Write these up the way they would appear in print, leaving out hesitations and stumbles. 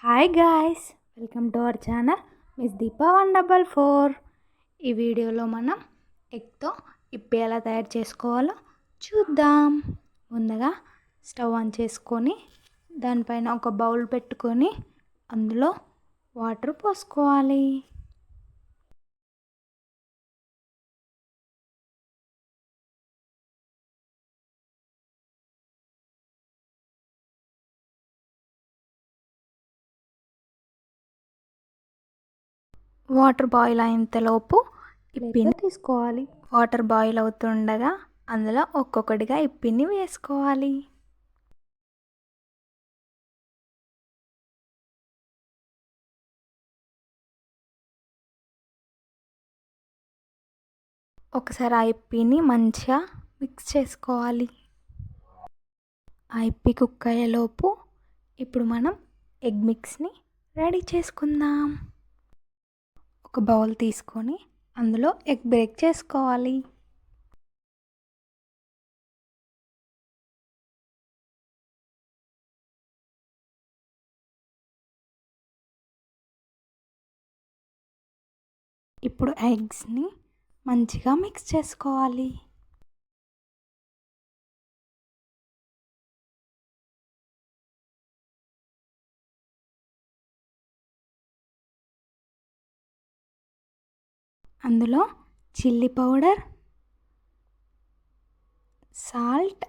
Hi guys, welcome to our channel miss Deepa 144. ఈ వీడియోలో మనం ఎగ్తో ఇప్పి ఎలా తయారు చేసుకోవాలో చూద్దాం. ముందుగా స్టవ్ ఆన్ చేసుకొని దానిపైన ఒక బౌల్ పెట్టుకొని అందులో వాటర్ పోసుకోవాలి. వాటర్ బాయిల్ అయ్యేంతలోపు ఇప్పిని తీసుకోవాలి. వాటర్ బాయిల్ అవుతుండగా అందులో ఒక్కొక్కటిగా ఇప్పిని వేసుకోవాలి. ఒకసారి ఆ ఇప్పిని మంచిగా మిక్స్ చేసుకోవాలి. ఆ ఇప్పి కుక్ అయ్యేలోపు ఇప్పుడు మనం ఎగ్ మిక్స్ని రెడీ చేసుకుందాం. ఒక బౌల్ తీసుకొని అందులో ఎగ్ బ్రేక్ చేసుకోవాలి. ఇప్పుడు ఎగ్స్ని మంచిగా మిక్స్ చేసుకోవాలి. అందులో chilli powder, salt,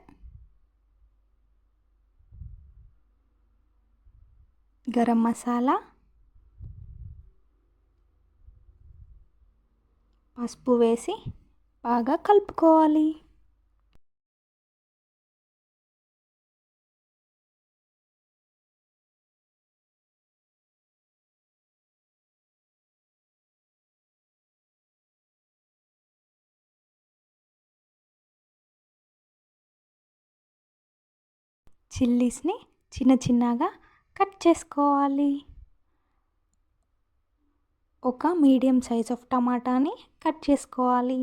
garam masala, పసుపు వేసి బాగా కలుపుకోవాలి. చిల్లీస్ని చిన్న చిన్నగా కట్ చేసుకోవాలి. ఒక మీడియం సైజ్ ఆఫ్ టమాటాని కట్ చేసుకోవాలి.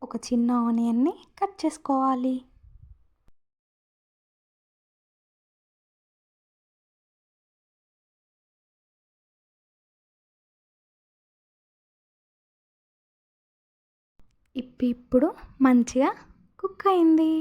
ఒక చిన్న ఆనియన్ని కట్ చేసుకోవాలి. ఇప్పుడు మంచిగా కుక్ అయింది.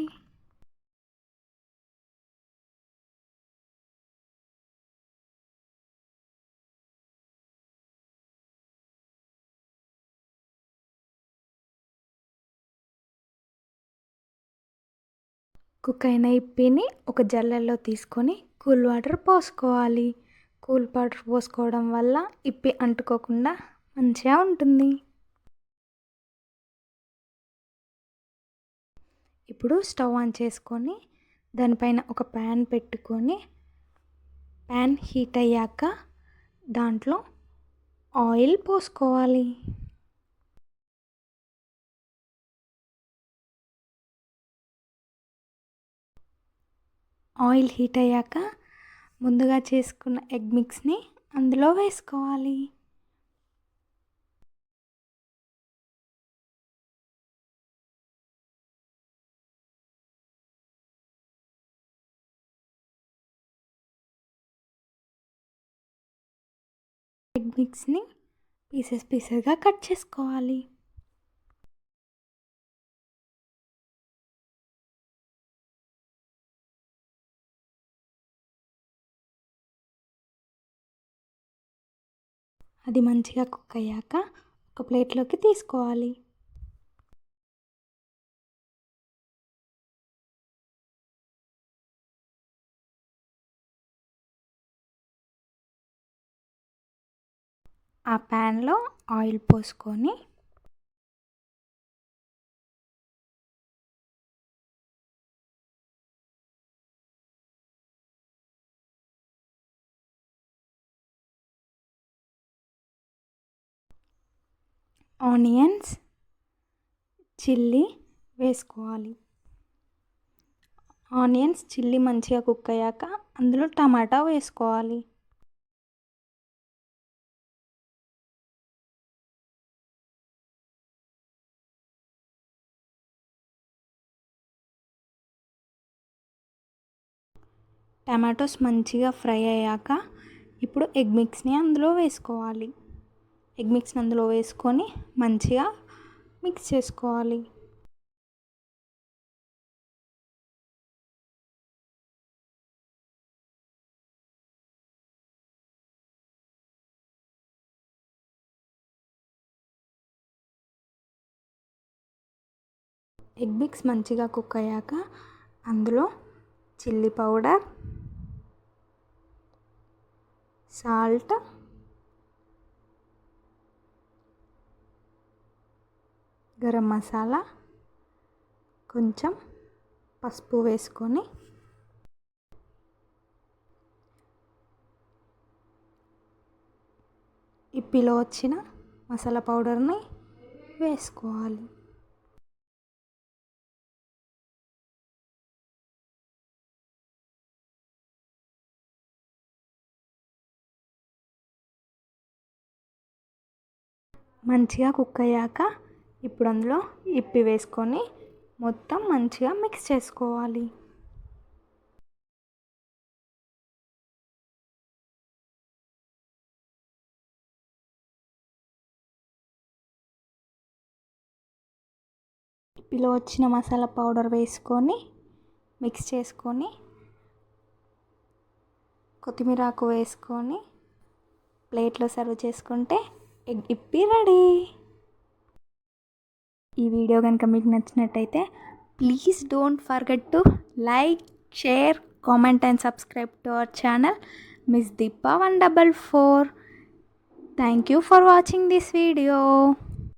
కుక్ అయిన ఇప్పిని ఒక జల్లెల్లో తీసుకొని కూల్ వాటర్ పోసుకోవాలి. కూల్ వాటర్ పోసుకోవడం వల్ల ఇప్పి అంటుకోకుండా మంచిగా ఉంటుంది. ఇప్పుడు స్టవ్ ఆన్ చేసుకొని దానిపైన ఒక ప్యాన్ పెట్టుకొని ప్యాన్ హీట్ అయ్యాక దాంట్లో ఆయిల్ పోసుకోవాలి. ఆయిల్ హీట్ అయ్యాక ముందుగా చేసుకున్న ఎగ్ మిక్స్ని అందులో వేసుకోవాలి. ఎగ్ మిక్స్ని పీసెస్గా కట్ చేసుకోవాలి. అది మంచిగా కుక్ అయ్యాక ఒక ప్లేట్లోకి తీసుకోవాలి. ఆ ప్యాన్లో ఆయిల్ పోసుకొని ఆనియన్స్, చిల్లీ వేసుకోవాలి. ఆనియన్స్, చిల్లీ మంచిగా కుక్ అయ్యాక అందులో టమాటా వేసుకోవాలి. టమాటోస్ మంచిగా ఫ్రై అయ్యాక ఇప్పుడు ఎగ్ మిక్స్ని అందులో వేసుకోవాలి. ఎగ్ మిక్స్ని అందులో వేసుకొని మంచిగా మిక్స్ చేసుకోవాలి. ఎగ్ మిక్స్ మంచిగా కుక్ అయ్యాక అందులో chilli powder, salt, garam masala, కొంచెం పసుపు వేసుకొని ఇప్పిలో వచ్చిన మసాలా పౌడర్ని వేసుకోవాలి. మంచిగా కుక్ అయ్యాక ఇప్పుడు అందులో ఇప్పి వేసుకొని మొత్తం మంచిగా మిక్స్ చేసుకోవాలి. ఇప్పిలో వచ్చిన మసాలా పౌడర్ వేసుకొని మిక్స్ చేసుకొని కొత్తిమీర ఆకు వేసుకొని ప్లేట్లో సర్వ్ చేసుకుంటే ఎగ్ ఇప్పి రెడీ. ఈ వీడియో కనుక మీకు నచ్చినట్టయితే please don't forget to like, share, comment and subscribe to our channel Miss Deepa 144. Thank you for watching this video.